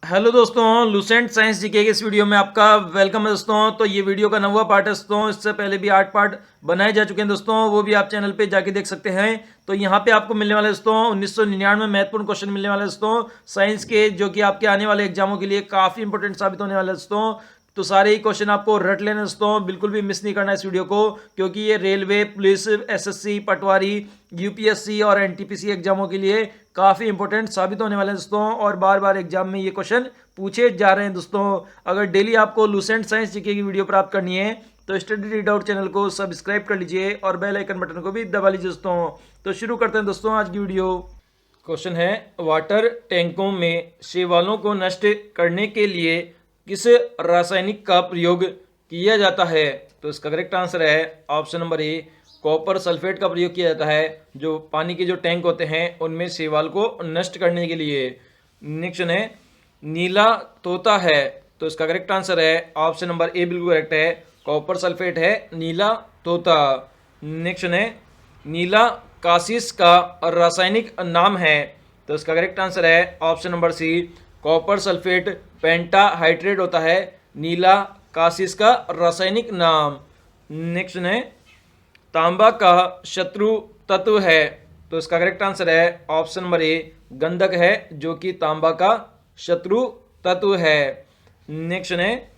Hello दोस्तों, Lucent science GK के इस वीडियो में आपका वेलकम है दोस्तों। तो ये वीडियो का 9वां पार्ट है दोस्तों। इससे पहले भी 8 पार्ट बनाए जा चुके हैं दोस्तों, वो भी आप चैनल पे जाके देख सकते हैं। तो यहाँ पे आपको मिलने वाले दोस्तों 1999 महत्वपूर्ण क्वेश्चन मिलने वाले दोस्तों साइंस के, जो कि आपके आने वाले एग्जामों के लिए काफी इंपॉर्टेंट साबित होने वाले दोस्तों। तो सारे ही क्वेश्चन आपको रट लेने दोस्तों, बिल्कुल भी मिस नहीं करना इस वीडियो को, क्योंकि ये रेलवे, पुलिस, एसएससी, पटवारी, यूपीएससी और एनटीपीसी एग्जामों के लिए काफी इंपॉर्टेंट साबित होने वाले हैं दोस्तों। और बार बार एग्जाम में ये क्वेश्चन पूछे जा रहे हैं दोस्तों। अगर डेली आपको लुसेंट साइंस जीके की वीडियो प्राप्त करनी है तो स्टडी रीड आउट चैनल को सब्सक्राइब कर लीजिए और बेल आइकन बटन को भी दबा लीजिए दोस्तों। तो शुरू करते हैं दोस्तों आज की वीडियो। क्वेश्चन है, वाटर टैंकों में शैवालों को नष्ट करने के लिए किस रासायनिक का प्रयोग किया जाता है? तो इसका करेक्ट आंसर है ऑप्शन नंबर ए, कॉपर सल्फेट का प्रयोग किया जाता है, जो पानी के जो टैंक होते हैं उनमें शैवाल को नष्ट करने के लिए। नेक्स्ट है, नीला तोता है। तो इसका करेक्ट आंसर है ऑप्शन नंबर ए, बिल्कुल करेक्ट है, कॉपर सल्फेट है नीला तोता। नेक्स्ट है, नीला कासिस का रासायनिक नाम है। तो इसका करेक्ट आंसर है option number C, copper sulphate pentahydrate होता है नीला कासिस का रासायनिक नाम। नेक्स्ट है, तांबा का शत्रु तत्व है। तो इसका करेक्ट आंसर है ऑप्शन नंबर ए, गंधक है, जो कि तांबा का शत्रु तत्व है। नेक्स्ट है,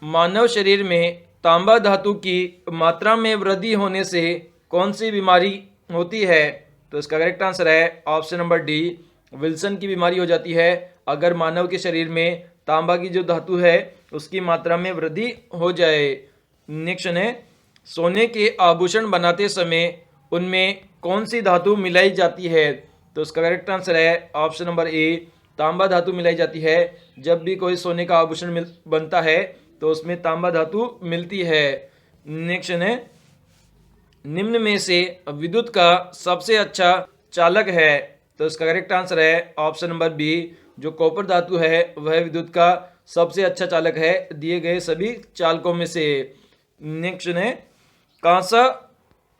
मानव शरीर में तांबा धातु की मात्रा में वृद्धि होने से कौन सी बीमारी होती है? तो इसका करेक्ट आंसर है ऑप्शन नंबर डी, विल्सन की बीमारी हो जाती है अगर मानव के शरीर में तांबा की जो धातु है उसकी मात्रा में वृद्धि हो जाए। नेक्स्ट है, सोने के आभूषण बनाते समय उनमें कौन सी धातु मिलाई जाती है? तो इसका करेक्ट आंसर है ऑप्शन नंबर ए, तांबा धातु मिलाई जाती है। जब भी कोई सोने का आभूषण बनता है तो उसमें तांबा धातु मिलती है। नेक्स्ट है, निम्न में से विद्युत का सबसे अच्छा चालक है। तो इसका करेक्ट आंसर है ऑप्शन नंबर बी, जो कॉपर धातु है वह विद्युत का सबसे अच्छा चालक है दिए गए सभी चालकों में से। नेक्स्ट है, कांसा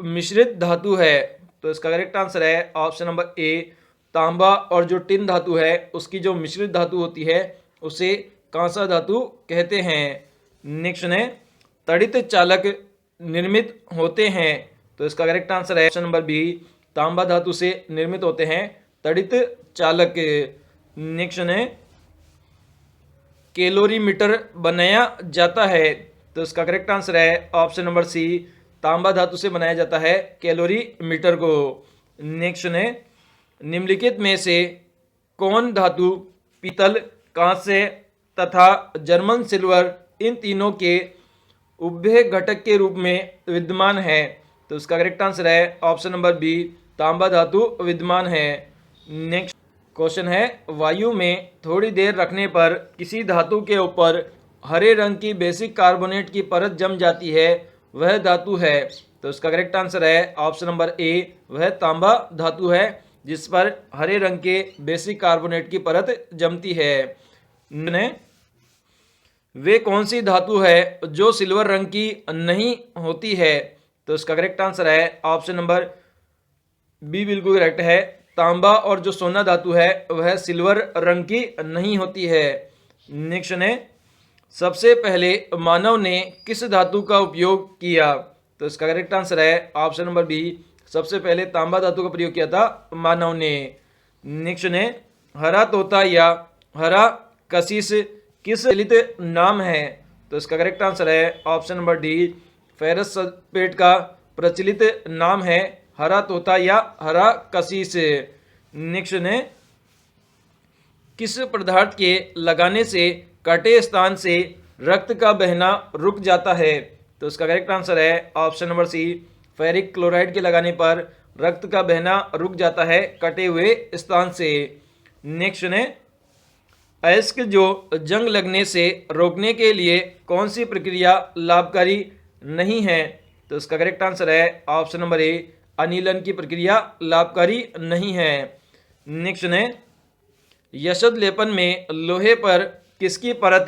मिश्रित धातु है। तो इसका करेक्ट आंसर है ऑप्शन नंबर ए, तांबा और जो टिन धातु है उसकी जो मिश्रित धातु होती है उसे कांसा धातु कहते हैं। नेक्स्ट है, तड़ित चालक निर्मित होते हैं। तो इसका करेक्ट आंसर है ऑप्शन नंबर बी, तांबा धातु से निर्मित होते हैं तड़ित चालक। नेक्स्ट है, कैलोरीमीटर बनाया जाता है। तो इसका करेक्ट आंसर है ऑप्शन नंबर सी, तांबा धातु से बनाया जाता है कैलोरीमीटर को। नेक्स्ट है, निम्नलिखित में से कौन धातु पीतल, कांस्य तथा जर्मन सिल्वर इन तीनों के उभय घटक के रूप में विद्यमान है? तो इसका करेक्ट आंसर है ऑप्शन नंबर बी, तांबा धातु विद्यमान है। नेक्स्ट क्वेश्चन है, वायु में थोड़ी देर रखने पर किसी धातु के ऊपर हरे रंग की बेसिक कार्बोनेट की परत जम जाती है, वह धातु है? तो इसका करेक्ट आंसर है ऑप्शन नंबर ए, वह तांबा धातु है जिस पर हरे रंग के बेसिक कार्बोनेट की परत जमती है। वे कौन सी धातु है जो सिल्वर रंग की नहीं होती है? तो इसका करेक्ट आंसर है ऑप्शन नंबर बी, बिल्कुल करेक्ट है, तांबा और जो सोना धातु है वह सिल्वर रंग की नहीं होती है। नेक्स्ट है, सबसे पहले मानव ने किस धातु का उपयोग किया? तो इसका करेक्ट आंसर है ऑप्शन नंबर बी, सबसे पहले तांबा धातु का प्रयोग किया था मानव ने। नेक्स्ट है, हरा तोता या हरा कशिश किस प्रचलित नाम है? तो इसका करेक्ट आंसर है option number D, ferrous sulphate का प्रचलित नाम है हरा तोता या हरा कशिश। नेक्स्ट है, किस पदार्थ के लगाने से कटे स्थान से रक्त का बहना रुक जाता है? तो इसका करेक्ट आंसर है option number C, ferric chloride के लगाने पर रक्त का बहना रुक जाता है कटे हुए स्थान से। नेक्स्ट है, अयस्क जो जंग लगने से रोकने के लिए कौन सी प्रक्रिया लाभकारी नहीं है? तो इसका करेक्ट आंसर है ऑप्शन नंबर ए, अनिलन की प्रक्रिया लाभकारी नहीं है। नेक्स्ट है, यशद लेपन में लोहे पर किसकी परत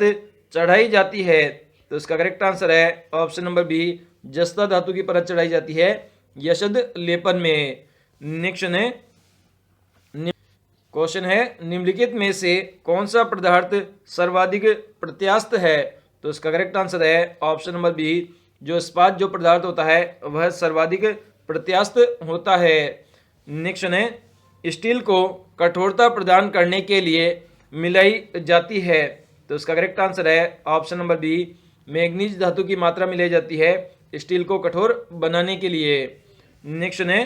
चढ़ाई जाती है? तो इसका करेक्ट आंसर है ऑप्शन नंबर बी, जस्ता धातु की परत चढ़ाई जाती है यशद लेपन में। नेक्स्ट है, क्वेश्चन है निम्नलिखित में से कौन सा पदार्थ सर्वाधिक प्रत्यास्थ है? तो इसका करेक्ट आंसर है ऑप्शन नंबर बी, जो इस्पात जो पदार्थ होता है वह सर्वाधिक प्रत्यास्थ होता है। नेक्स्ट है स्टील को कठोरता प्रदान करने के लिए मिलाई जाती है। तो इसका करेक्ट आंसर है ऑप्शन नंबर बी, मैग्नीज धातु की मात्रा मिलाई जाती है स्टील को कठोर बनाने के लिए। नेक्स्ट है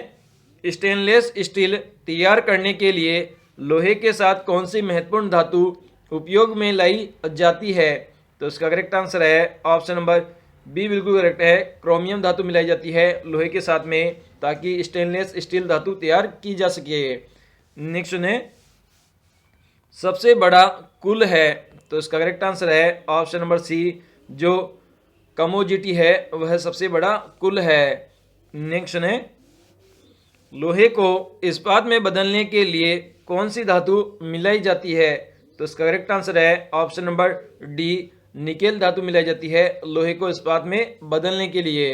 स्टेनलेस स्टील तैयार करने के लिए लोहे के साथ कौन सी महत्वपूर्ण धातु उपयोग में लाई जाती है? तो इसका करेक्ट आंसर है ऑप्शन नंबर बी, बिल्कुल करेक्ट है, क्रोमियम धातु मिलाई जाती है लोहे के साथ में ताकि स्टेनलेस स्टील धातु तैयार की जा सके। नेक्स्ट है सबसे बड़ा कुल है। तो इसका करेक्ट आंसर है ऑप्शन नंबर सी, जो कमोडिटी है वह सबसे बड़ा कुल है। नेक्स्ट है लोहे को इस्पात में बदलने के लिए कौन सी धातु मिलाई जाती है? तो इसका करेक्ट आंसर है ऑप्शन नंबर डी, निकेल धातु मिलाई जाती है लोहे को इस्पात में बदलने के लिए।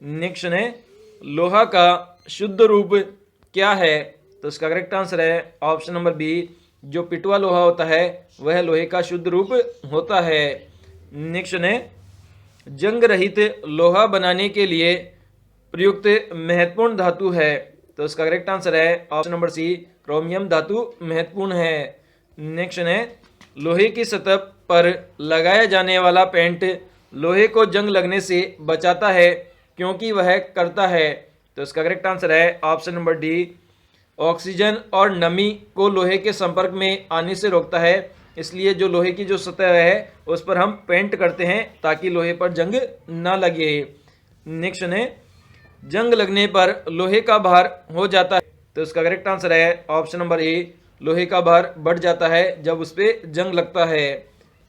नेक्स्ट है लोहा का शुद्ध रूप क्या है? तो इसका करेक्ट आंसर है ऑप्शन नंबर बी, जो पिटवा लोहा होता है वह लोहे का शुद्ध रूप होता है। नेक्स्ट है जंग रहित लोहा बनाने के लिए प्रयुक्त महत्वपूर्ण धातु है। तो इसका करेक्ट आंसर है ऑप्शन नंबर सी, क्रोमियम धातु महत्वपूर्ण है। नेक्स्ट है लोहे की सतह पर लगाया जाने वाला पेंट लोहे को जंग लगने से बचाता है क्योंकि वह करता है। तो इसका करेक्ट आंसर है ऑप्शन नंबर डी, ऑक्सीजन और नमी को लोहे के संपर्क में आने से रोकता है, इसलिए जो लोहे की जो सतह है उस पर हम पेंट करते हैं ताकि लोहे पर जंग ना लगे। नेक्स्ट है जंग लगने पर लोहे का भार हो जाता है। तो इसका करेक्ट आंसर है ऑप्शन नंबर ए, लोहे का भार बढ़ जाता है जब उस पर जंग लगता है।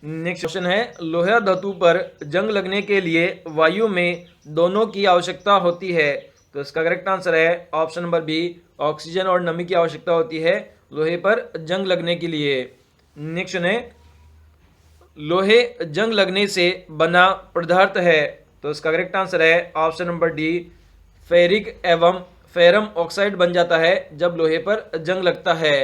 नेक्स्ट क्वेश्चन है लोहा धातु पर जंग लगने के लिए वायु में दोनों की आवश्यकता होती है। तो इसका करेक्ट आंसर है ऑप्शन नंबर बी, ऑक्सीजन और नमी की आवश्यकता होती है लोहे पर जंग लगने के लिए। नेक्स्ट है लोहे जंग लगने से बना पदार्थ है। तो इसका करेक्ट आंसर है ऑप्शन नंबर डी, फेरिक एवं फेरम ऑक्साइड बन जाता है जब लोहे पर जंग लगता है।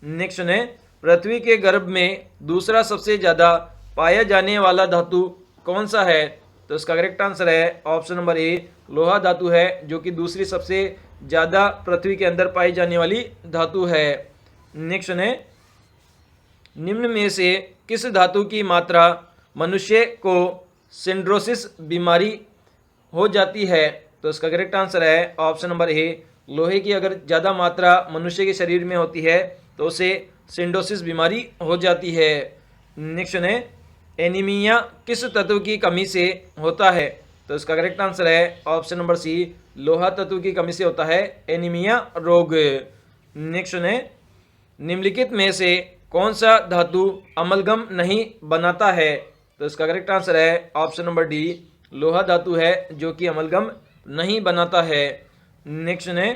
नेक्स्ट है पृथ्वी के गर्भ में दूसरा सबसे ज्यादा पाया जाने वाला धातु कौन सा है? तो इसका करेक्ट आंसर है ऑप्शन नंबर ए, लोहा धातु है जो कि दूसरी सबसे ज्यादा पृथ्वी के अंदर पाई जाने वाली धातु है। नेक्स्ट है निम्न में से किस धातु की मात्रा मनुष्य को सिंड्रोसिस बीमारी हो जाती है? तो इसका करेक्ट आंसर है ऑप्शन नंबर ए, लोहे की अगर ज़्यादा मात्रा मनुष्य के शरीर में होती है तो उसे सिंडोसिस बीमारी हो जाती है। नेक्स्ट है एनीमिया किस तत्व की कमी से होता है? तो इसका करेक्ट आंसर है ऑप्शन नंबर सी, लोहा तत्व की कमी से होता है एनीमिया रोग। नेक्स्ट है निम्नलिखित में से कौन सा धातु अमलगम नहीं बनाता है? तो इसका करेक्ट आंसर है ऑप्शन नंबर डी, लोहा धातु है जो कि अमलगम नहीं बनाता है। नेक्स्ट है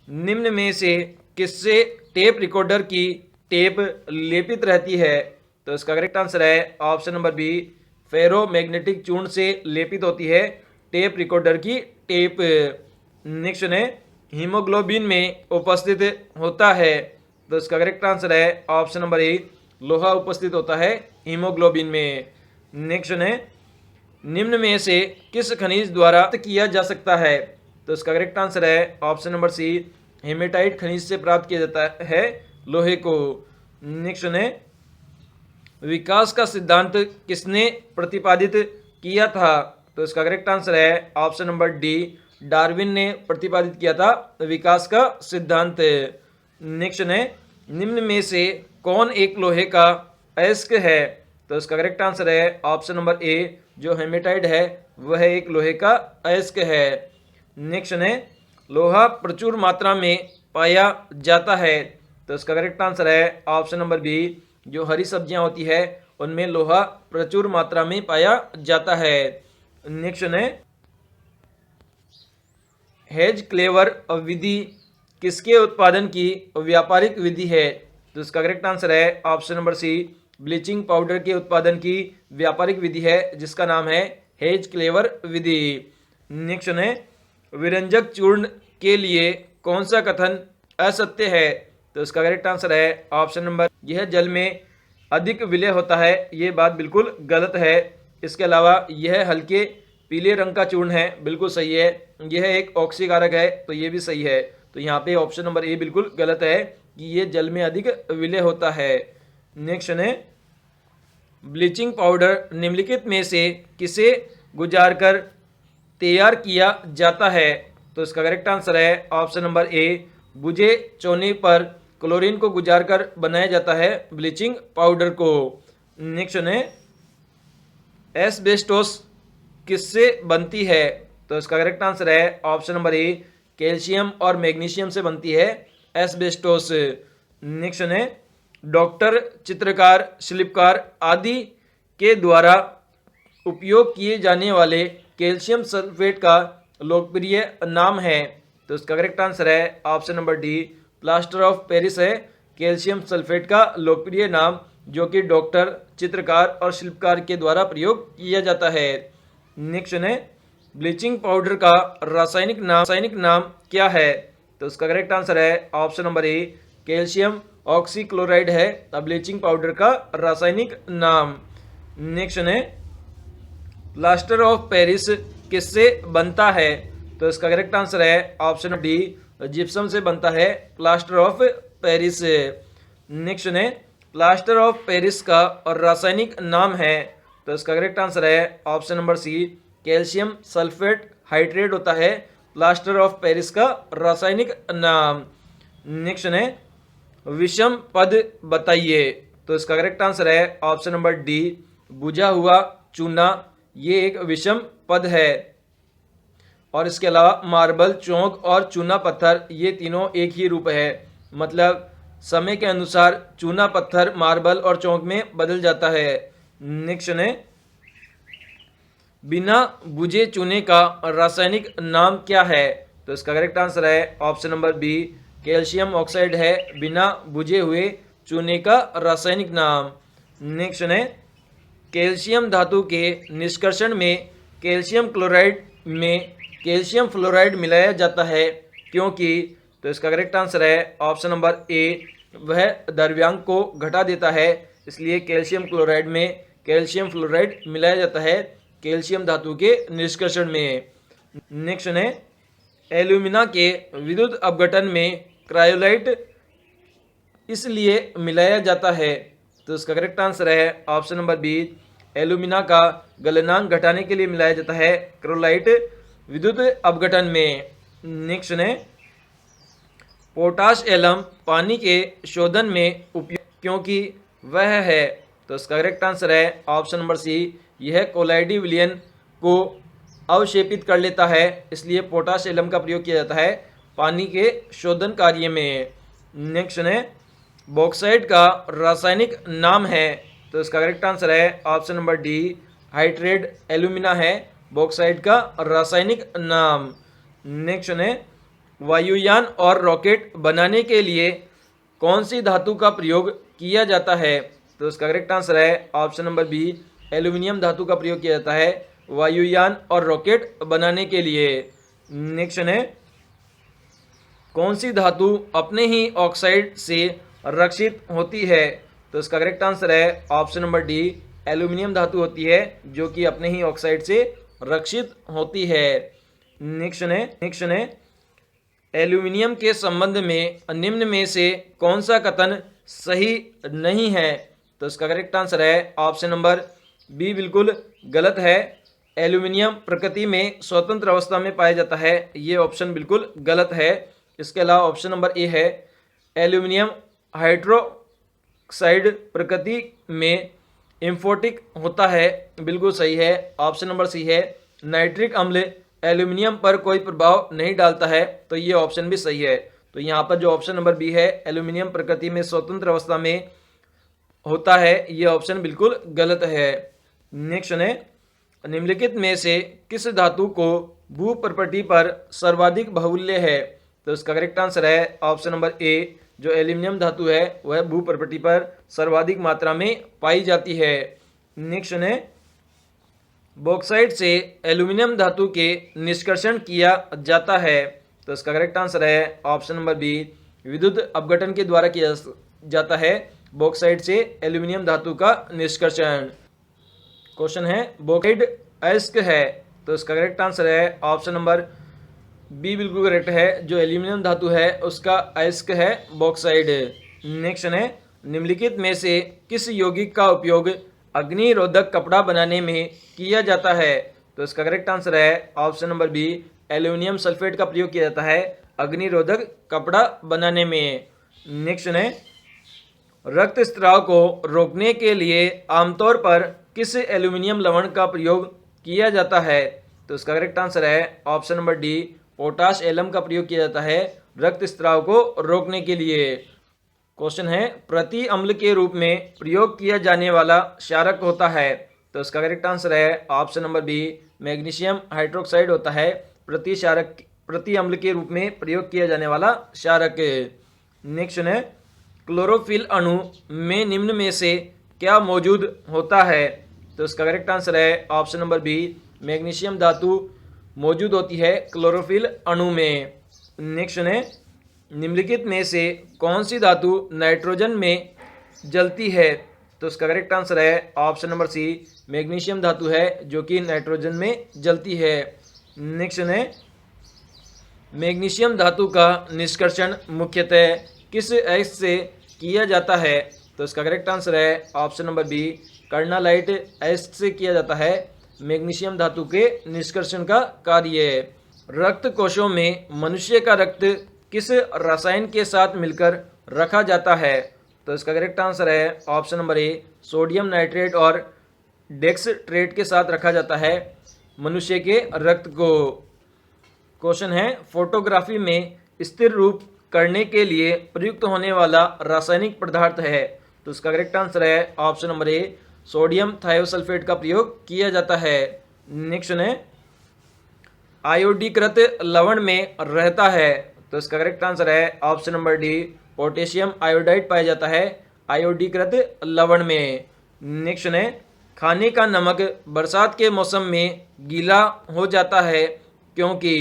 निम्न में से किससे टेप रिकॉर्डर की टेप लेपित रहती है? तो इसका करेक्ट आंसर है ऑप्शन नंबर बी, फेरोमैग्नेटिक चूर्ण से लेपित होती है टेप रिकॉर्डर की टेप। नेक्स्ट है हीमोग्लोबिन में उपस्थित होता है। तो इसका करेक्ट आंसर है ऑप्शन नंबर ए, लोहा उपस्थित होता है हीमोग्लोबिन में। नेक्स्ट है निम्न में से किस खनिज द्वारा किया जा सकता है? तो इसका करेक्ट आंसर है ऑप्शन नंबर सी, हेमेटाइट खनिज से प्राप्त किया जाता है लोहे को। नेक्स्ट है विकास का सिद्धांत किसने प्रतिपादित किया था? तो इसका करेक्ट आंसर है ऑप्शन नंबर डी, डार्विन ने प्रतिपादित किया था विकास का सिद्धांत। नेक्स्ट है निम्न में से कौन एक लोहे का अयस्क है? तो इसका करेक्ट आंसर है ऑप्शन नंबर ए, जो हेमेटाइट है वह एक लोहे का अयस्क है। नेक्स्ट है लोहा प्रचुर मात्रा में पाया जाता है। तो इसका करेक्ट आंसर है ऑप्शन नंबर बी, जो हरी सब्जियां होती है उनमें लोहा प्रचुर मात्रा में पाया जाता है। नेक्स्ट है हेज क्लेवर विधि किसके उत्पादन की व्यापारिक विधि है? तो इसका करेक्ट आंसर है option number C, bleaching powder के उत्पादन की व्यापारिक विधि है जिसका नाम है हेज क्लेवर विधि। नेक्स्ट है विरंजक चूर्ण के लिए कौन सा कथन असत्य है? तो इसका करेक्ट आंसर है ऑप्शन नंबर, यह जल में अधिक विलय होता है। ये बात बिल्कुल गलत है। इसके अलावा यह हल्के पीले रंग का चूर्ण है, बिल्कुल सही है। यह एक ऑक्सीकारक है, तो ये भी सही है। तो यहाँ पे ऑप्शन नंबर ए बिल्कुल गलत है कि ये जल में अधिक विलय होता है। नेक्स्ट है, ब्लीचिंग पाउडर निम्नलिखित में से किसे गुजार कर तैयार किया जाता है? तो इसका करेक्ट आंसर है ऑप्शन नंबर ए, बुझे चौने पर क्लोरीन को गुजार कर बनाया जाता है ब्लीचिंग पाउडर को। नेक्स्ट है, एस्बेस्टोस किससे बनती है? तो इसका करेक्ट आंसर है ऑप्शन नंबर ए, कैल्शियम और मैग्नीशियम से बनती है एस्बेस्टोस। नेक्स्ट है, डॉक्टर, चित्रकार, शिल्पकार आदि के द्वारा उपयोग किए जाने वाले कैल्शियम सल्फेट का लोकप्रिय नाम है। तो इसका करेक्ट आंसर है option number D, plaster of Paris है कैल्शियम सल्फेट का लोकप्रिय नाम, जो कि डॉक्टर, चित्रकार और शिल्पकार के द्वारा प्रयोग किया जाता है। नेक्स्ट है, ब्लीचिंग पाउडर का रासायनिक नाम क्या है? तो इसका करेक्ट आंसर है ऑप्शन नंबर ए, कैल्शियम ऑक्सीक्लोराइड है ब्लीचिंग पाउडर का रासायनिक नाम। नेक्स्ट है, प्लास्टर ऑफ पेरिस किससे बनता है? तो इसका करेक्ट आंसर है ऑप्शन डी, जिप्सम से बनता है प्लास्टर ऑफ पेरिस। नेक्स्ट है, प्लास्टर ऑफ पेरिस का रासायनिक नाम है। तो इसका करेक्ट आंसर है option number C, calcium sulphate hydrate होता है प्लास्टर ऑफ पेरिस का रासायनिक नाम। नेक्स्ट है, विषम पद बताइए। तो इसका करेक्ट आंसर है ऑप्शन नंबर डी, बुझा हुआ चूना, ये एक विषम पद है। और इसके अलावा मार्बल, चौक और चूना पत्थर, ये तीनों एक ही रूप है। मतलब समय के अनुसार चूना पत्थर मार्बल और चौक में बदल जाता है। नेक्स्ट है, बिना बुझे चूने का रासायनिक नाम क्या है? तो इसका करेक्ट आंसर है option number B, calcium oxide है बिना बुझे हुए चूने का रासायनिक नाम। नेक्स्ट है, कैल्शियम धातु के निष्कर्षण में कैल्शियम क्लोराइड में कैल्शियम फ्लोराइड मिलाया जाता है क्योंकि? तो इसका करेक्ट आंसर है ऑप्शन नंबर ए, वह द्रव्यांक को घटा देता है, इसलिए कैल्शियम क्लोराइड में कैल्शियम फ्लोराइड मिलाया जाता है कैल्शियम धातु के निष्कर्षण में। नेक्स्ट है, एल्यूमिना के विद्युत अपघटन में क्रायोलाइट इसलिए मिलाया जाता है। तो इसका करेक्ट आंसर है ऑप्शन नंबर बी, एल्यूमिना का गलनांक घटाने के लिए मिलाया जाता है क्रोलाइट विद्युत अपघटन में। नेक्स्ट है, पोटाश एलम पानी के शोधन में उपयोग क्योंकि वह है? तो इसका करेक्ट आंसर है ऑप्शन नंबर सी, यह कोलाइडी विलयन को अवशेपित कर लेता है, इसलिए पोटाश एलम का प्रयोग किया जाता है पानी के शोधन कार्य में। नेक्स्ट है, बॉक्साइट का रासायनिक नाम है। तो इसका करेक्ट आंसर है option number D, hydrate alumina है बॉक्साइट का रासायनिक नाम। नेक्स्ट है, वायुयान और रॉकेट बनाने के लिए कौन सी धातु का प्रयोग किया जाता है? तो इसका करेक्ट आंसर है ऑप्शन नंबर बी, एल्यूमिनियम धातु का प्रयोग किया जाता है वायुयान और रॉकेट बनाने के लिए। नेक्स्ट है, कौन सी धातु अपने ही ऑक्साइड से रक्षित होती है? तो इसका करेक्ट आंसर है ऑप्शन नंबर डी, एल्यूमिनियम धातु होती है जो कि अपने ही ऑक्साइड से रक्षित होती है। नेक्स्ट है, एल्यूमिनियम के संबंध में निम्न में से कौन सा कथन सही नहीं है? तो इसका करेक्ट आंसर है ऑप्शन नंबर बी, बिल्कुल गलत है। एल्यूमिनियम प्रकृति में स्वतंत्र अवस्था में पाया जाता है, ये ऑप्शन बिल्कुल गलत है। इसके अलावा ऑप्शन नंबर ए है, एल्यूमिनियम हाइड्रोक्साइड प्रकृति में एम्फोटिक होता है, बिल्कुल सही है। ऑप्शन नंबर सी है, नाइट्रिक अम्ल एल्यूमिनियम पर कोई प्रभाव नहीं डालता है, तो ये ऑप्शन भी सही है। तो यहाँ पर जो ऑप्शन नंबर बी है, एल्यूमिनियम प्रकृति में स्वतंत्र अवस्था में होता है, ये ऑप्शन बिल्कुल गलत है। नेक्स्ट है, निम्नलिखित में से किस धातु को भू प्रॉपर्टी पर सर्वाधिक बाहुल्य है? तो इसका करेक्ट आंसर है ऑप्शन नंबर ए, जो एल्यूमिनियम धातु है वह भू प्रॉपर्टी पर सर्वाधिक मात्रा में पाई जाती है। नेक्स्ट है, बॉक्साइट से एल्यूमिनियम धातु के निष्कर्षण किया जाता है। तो इसका करेक्ट आंसर है ऑप्शन नंबर बी, विद्युत अपघटन के द्वारा किया जाता है बॉक्साइट से एल्यूमिनियम धातु का निष्कर्षण। क्वेश्चन है बॉक्साइट अयस्क है, तो इसका करेक्ट आंसर है ऑप्शन नंबर बी बिल्कुल करेक्ट है। जो एल्यूमिनियम धातु है उसका अयस्क है बॉक्साइट। नेक्स्ट है निम्नलिखित में से किस यौगिक का उपयोग अग्निरोधक कपड़ा बनाने में किया जाता है, तो इसका करेक्ट आंसर है option number B aluminium sulphate का प्रयोग किया जाता है अग्निरोधक कपड़ा बनाने में। नेक्स्ट है रक्तस्राव को रोकने के लिए आमतौर पर किस एल्यूमिनियम लवण का प्रयोग किया जाता है, तो इसका करेक्ट आंसर है option number D potash alum का प्रयोग किया जाता है रक्तस्राव को रोकने के लिए। क्वेश्चन है प्रति अम्ल के रूप में प्रयोग किया जाने वाला क्षारक होता है, तो इसका करेक्ट आंसर है option number B magnesium hydroxide होता है प्रति अम्ल के रूप में प्रयोग किया जाने वाला क्षारक। नेक्स्ट है क्लोरोफिल अणु में निम्न में से क्या मौजूद होता है, तो इसका करेक्ट आंसर है ऑप्शन नंबर बी मैग्नीशियम धातु मौजूद होती है क्लोरोफिल अणु में। नेक्स्ट है निम्नलिखित में से कौन सी धातु नाइट्रोजन में जलती है, तो इसका करेक्ट आंसर है ऑप्शन नंबर सी मैग्नीशियम धातु है जो कि नाइट्रोजन में जलती है। नेक्स्ट है मैग्नीशियम धातु का निष्कर्षण मुख्यतः किस अयस्क से किया जाता है, तो इसका करेक्ट आंसर है ऑप्शन नंबर बी कर्नालाइट अयस्क से किया जाता है मैग्नीशियम धातु के निष्कर्षण का कार्य। रक्त कोशों में मनुष्य का रक्त किस रसायन के साथ मिलकर रखा जाता है, तो इसका करेक्ट आंसर है option number A sodium nitrate और डेक्सट्रेट के साथ रखा जाता है मनुष्य के रक्त को। क्वेश्चन है फोटोग्राफी में स्थिर रूप करने के लिए प्रयुक्त होने वाला रासायनिक पदार्थ है, तो इसका करेक्ट आंसर है option number A sodium thiosulphate का प्रयोग किया जाता है। नेक्स्ट है आयोडीकृत लवण में रहता है, तो इसका करेक्ट आंसर है option number D potassium iodide पाया जाता है आयोडीकृत लवण में। नेक्स्ट है खाने का नमक बरसात के मौसम में गीला हो जाता है क्योंकि,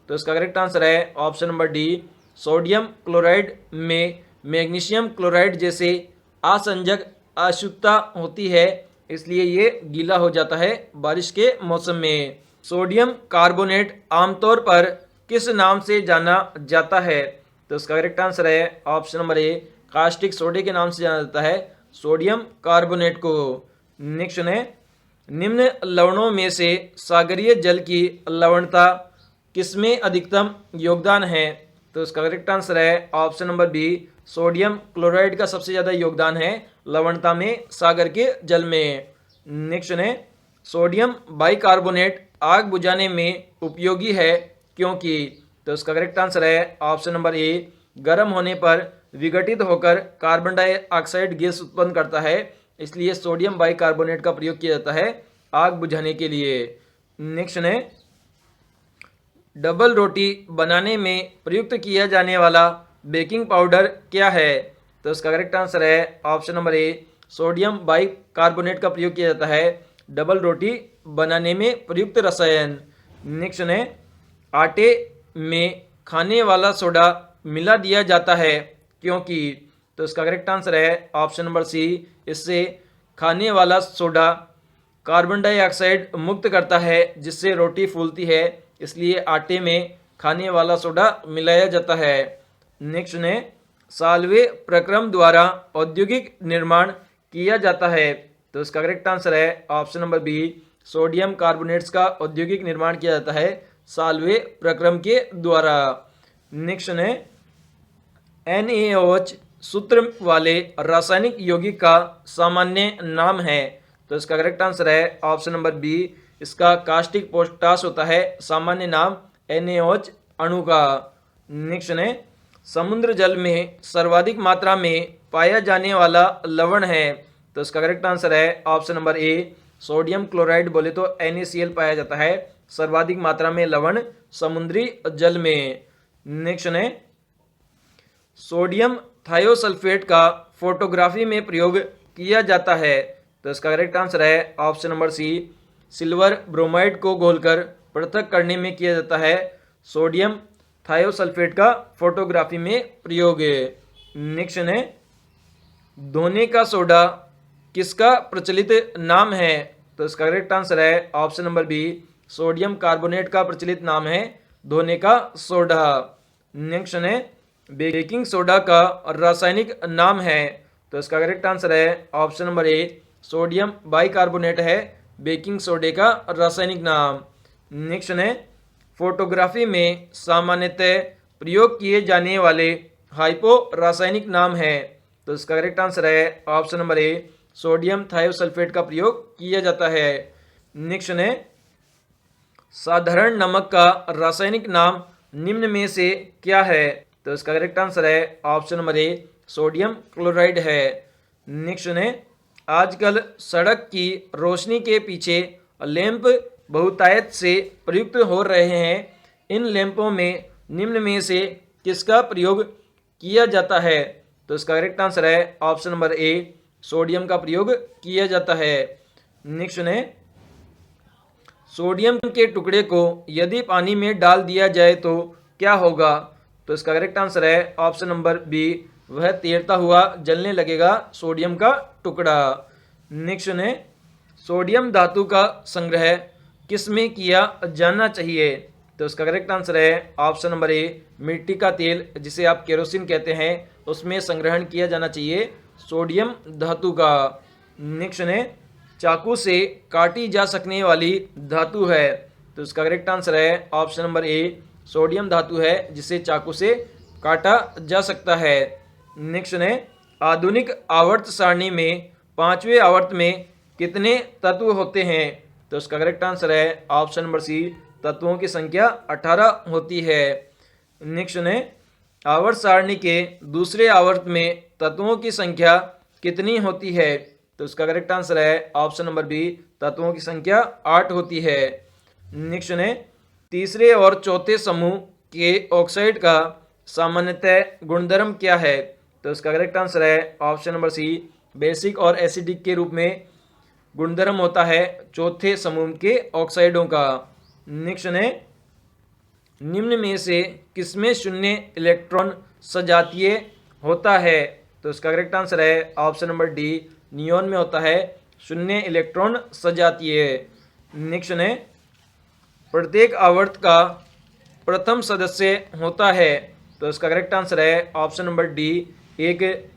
तो इसका करेक्ट आंसर है option number D sodium chloride में मैग्नीशियम क्लोराइड जैसे असंजक अशुद्धता होती है इसलिए ये गीला हो जाता है बारिश के मौसम में। सोडियम कार्बोनेट आमतौर पर किस नाम से जाना जाता है, तो इसका करेक्ट आंसर है ऑप्शन नंबर ए कास्टिक सोडे के नाम से जाना जाता है सोडियम कार्बोनेट को। नेक्स्ट है निम्न लवणों में से सागरीय जल की लवणता किसमें अधिकतम योगदान है, तो इसका करेक्ट आंसर है option number B sodium chloride का सबसे ज़्यादा योगदान है लवणता में सागर के जल में। नेक्स्ट है सोडियम बाइकार्बोनेट आग बुझाने में उपयोगी है क्योंकि, तो इसका करेक्ट आंसर है ऑप्शन नंबर ए गर्म होने पर विघटित होकर कार्बन डाइऑक्साइड गैस उत्पन्न करता है इसलिए सोडियम बाइकार्बोनेट का प्रयोग किया जाता है आग बुझाने के लिए। नेक्स्ट है डबल रोटी बनाने में प्रयुक्त किया जाने वाला बेकिंग पाउडर क्या है, तो इसका करेक्ट आंसर है option number A sodium bicarbonate का प्रयोग किया जाता है डबल रोटी बनाने में प्रयुक्त रसायन। नेक्स्ट है आटे में खाने वाला सोडा मिला दिया जाता है क्योंकि, तो इसका करेक्ट आंसर है ऑप्शन नंबर सी इससे खाने वाला सोडा कार्बन डाइऑक्साइड मुक्त करता है जिससे रोटी फूलती है इसलिए आटे में खाने वाला सोडा मिलाया जाता है। नेक्स्ट ने साल्वे प्रक्रम द्वारा औद्योगिक निर्माण किया जाता है, तो इसका करेक्ट आंसर है option number B sodium carbonates का औद्योगिक निर्माण किया जाता है साल्वे प्रक्रम के द्वारा। नेक्स्ट है NaOH सूत्र वाले रासायनिक यौगिक का सामान्य नाम है, तो इसका करेक्ट आंसर है ऑप्शन नंबर बी इसका कास्टिक पोटाश होता है सामान्य नाम NaOH अणु का। नेक्स्ट है समुद्र जल में सर्वाधिक मात्रा में पाया जाने वाला लवण है, तो इसका करेक्ट आंसर है option number A sodium chloride बोले तो NaCl पाया जाता है सर्वाधिक मात्रा में लवण समुद्री जल में। नेक्स्ट है सोडियम थायोसल्फेट का फोटोग्राफी में प्रयोग किया जाता है, तो इसका करेक्ट आंसर है option number C silver bromide को घोलकर पृथक करने में किया जाता है सोडियम थायोसल्फेट का फोटोग्राफी में प्रयोग है। नेक्स्ट है धोने का सोडा किसका प्रचलित नाम है? तो इसका करेक्ट आंसर है option number B, sodium carbonate का प्रचलित नाम है धोने का सोडा। नेक्स्ट है बेकिंग सोडा का रासायनिक नाम है? तो इसका करेक्ट आंसर है option number A, sodium bicarbonate है बेकिंग सोडे का रासायनिक नाम। नेक्स्ट है फोटोग्राफी में सामान्यतः प्रयोग किए जाने वाले हाइपो रासायनिक नाम है? तो इसका करेक्ट आंसर है option number A, sodium thiosulphate का प्रयोग किया जाता है। नेक्स्ट है साधारण नमक का रासायनिक नाम निम्न में से क्या है? तो इसका करेक्ट आंसर है option number A, sodium chloride है। नेक्स्ट है आजकल सड़क की रोशनी के पीछे लैंप बहुतायत से प्रयुक्त हो रहे हैं। इन लैंपों में निम्न में से किसका प्रयोग किया जाता है? तो इसका करेक्ट आंसर है ऑप्शन नंबर ए, सोडियम का प्रयोग किया जाता है। नेक्स्ट है सोडियम के टुकड़े को यदि पानी में डाल दिया जाए तो क्या होगा? तो इसका करेक्ट आंसर है ऑप्शन नंबर बी, वह तैरता हुआ जलने लगेगा सोडियम का टुकड़ा। नेक्स्ट है सोडियम धातु का संग्रह किस में किया जाना चाहिए? तो इसका करेक्ट आंसर है ऑप्शन नंबर ए, मिट्टी का तेल जिसे आप केरोसिन कहते हैं उसमें संग्रहण किया जाना चाहिए सोडियम धातु का। नेक्स्ट है चाकू से काटी जा सकने वाली धातु है? तो इसका करेक्ट आंसर है ऑप्शन नंबर ए, सोडियम धातु है जिसे चाकू से काटा जा सकता है। नेक्स्ट है आधुनिक आवर्त सारणी में पांचवें आवर्त में कितने तत्व होते हैं? तो इसका करेक्ट आंसर है ऑप्शन नंबर सी, तत्वों की संख्या 18 होती है। नेक्स्ट है आवर्त सारणी के दूसरे आवर्त में तत्वों की संख्या कितनी होती है? तो इसका करेक्ट आंसर है ऑप्शन नंबर बी, तत्वों की संख्या 8 होती है। नेक्स्ट है तीसरे और चौथे समूह के ऑक्साइड का सामान्यतः गुणधर्म क्या है? तो इसका करेक्ट आंसर है ऑप्शन नंबर सी, बेसिक और एसिडिक के रूप में गुणधर्म होता है चौथे समूह के ऑक्साइडों का। नेक्स्ट है निम्न में से किसमें शून्य इलेक्ट्रॉन सजातीय होता है? तो इसका करेक्ट आंसर है ऑप्शन नंबर डी, नियोन में होता है शून्य इलेक्ट्रॉन सजातीय। नेक्स्ट है प्रत्येक आवर्त का प्रथम सदस्य होता है? तो इसका करेक्ट आंसर है ऑप्शन नंबर डी, एक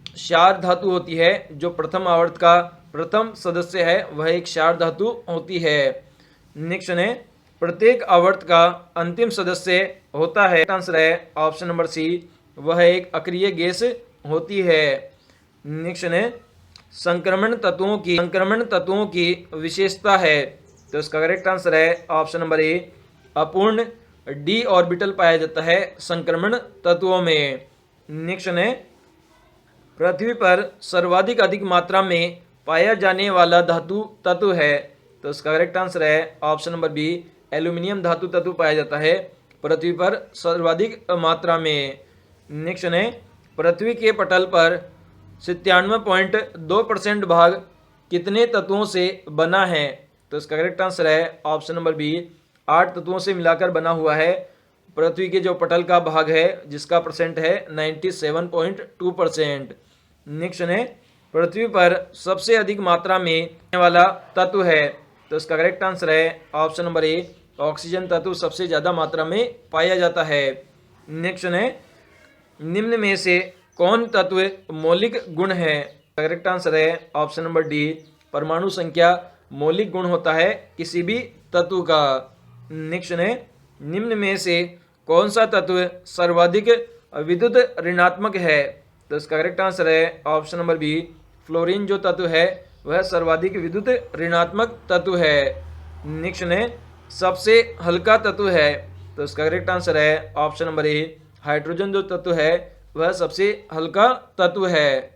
क्षार धातु होती है। जो प्रथम आवर्त का प्रथम सदस्य है वह एक क्षार धातु होती है। नेक्स्ट है प्रत्येक आवर्त का अंतिम सदस्य होता है? आंसर है ऑप्शन नंबर सी, वह एक अक्रिय गैस होती है। नेक्स्ट है संक्रमण तत्वों की विशेषता है? तो इसका करेक्ट आंसर है ऑप्शन नंबर ए, अपूर्ण डी ऑर्बिटल पाया जाता है संक्रमण तत्वों में। नेक्स्ट है पृथ्वी पर सर्वाधिक अधिक मात्रा में पाया जाने वाला धातु तत्व है? तो इसका करेक्ट आंसर है ऑप्शन नंबर बी, एल्यूमिनियम धातु तत्व पाया जाता है पृथ्वी पर सर्वाधिक मात्रा में। नेक्स्ट है पृथ्वी के पटल पर 97.2% भाग कितने तत्वों से बना है? तो इसका करेक्ट आंसर है ऑप्शन नंबर बी, 8 तत्वों से मिलाकर बना हुआ है पृथ्वी के जो पटल का भाग है जिसका परसेंट है 97.2%। नेक्स्ट है पृथ्वी पर सबसे अधिक मात्रा में रहने वाला तत्व है? तो इसका करेक्ट आंसर है ऑप्शन नंबर ए, ऑक्सीजन तत्व सबसे ज़्यादा मात्रा में पाया जाता है। नेक्स्ट है निम्न में से कौन तत्व मौलिक गुण है? करेक्ट आंसर है ऑप्शन नंबर डी, परमाणु संख्या मौलिक गुण होता है किसी भी तत्व का। नेक्स्ट है निम्न में से कौन सा तत्व सर्वाधिक विद्युत ऋणात्मक है? तो इसका करेक्ट आंसर है ऑप्शन नंबर बी, फ्लोरीन जो तत्व है वह सर्वाधिक विद्युत ऋणात्मक तत्व है। नेक्स्ट है सबसे हल्का तत्व है? तो इसका करेक्ट आंसर है ऑप्शन नंबर ए, हाइड्रोजन जो तत्व है वह सबसे हल्का तत्व है।